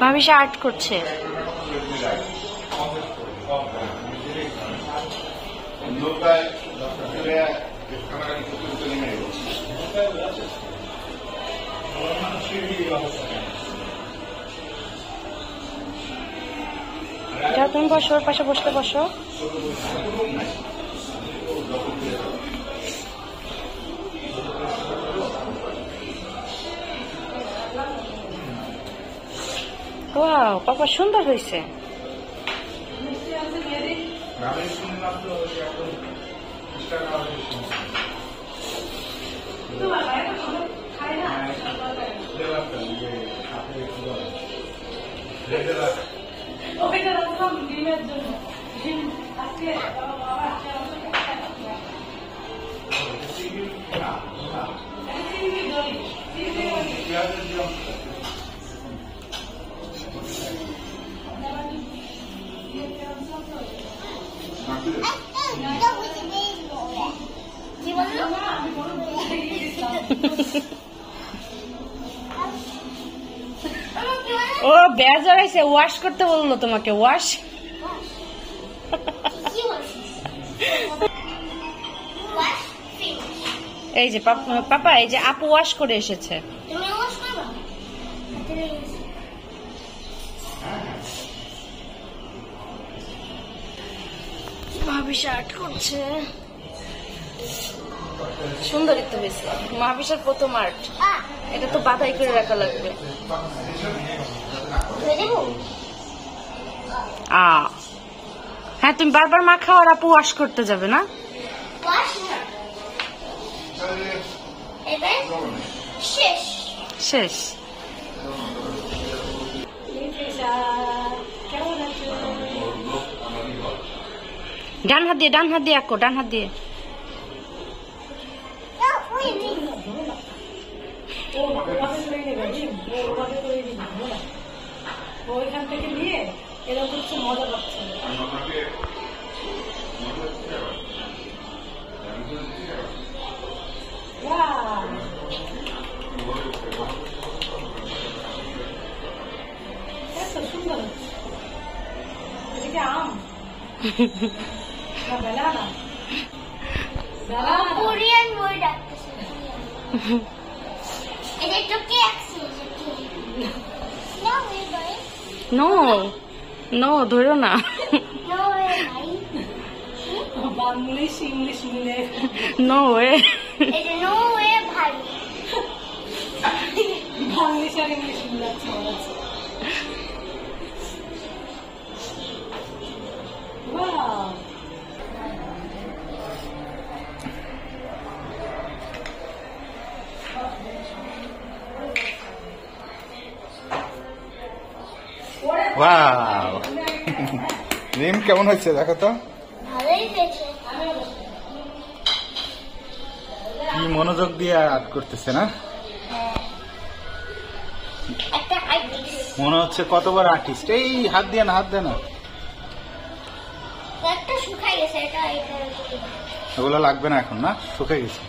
মাভিশা art করছে। যাও তুমি বসো, ওর পাশে বসতে বসো। ওয়াও, পাপা সুন্দর হয়েছে। ও বেজার হয়েছে, ওয়াশ করতে বললো তোমাকে। ওয়াশ এই যে পাপা, এই যে আপু ওয়াশ করে এসেছে। মাভিশা আর্ট করছে, সুন্দরই তো হয়েছে। মাভিশার প্রথম আর্ট, এটা তো বাধাই করে রাখা লাগবে। হ্যাঁ, তুমি বারবার মাখাও আর আপু ওয়াশ করতে যাবে না? শেষ। ডান হাত দিয়ে আঁকো, ডান হাত দিয়ে। ওইখান থেকে নিয়ে এরকম কিছু মজা পাচ্ছে। সুন্দর এদিকে আম কোরিয়ান বই ডাকতেছে। এটা একটু কেক নো ধরো না। বাংলিশ ইংলিশ মিলে নো ওয়ে। বাংলিশ আর ইংলিশ মিলে আছে। ওয়াও, রিম কেমন হয়েছে দেখো তো। কি মনোযোগ দিয়ে আর্ট করতেছে না, মনে হচ্ছে কতবার আর্টিস্ট। এই হাত দিয়ে না ওগুলো লাগবে না এখন, না শুকিয়ে গেছে।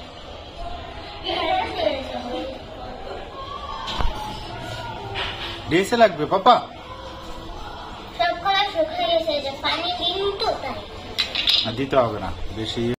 ডিএসএ লাগবে পাপা, দিতে হবে না বেশি।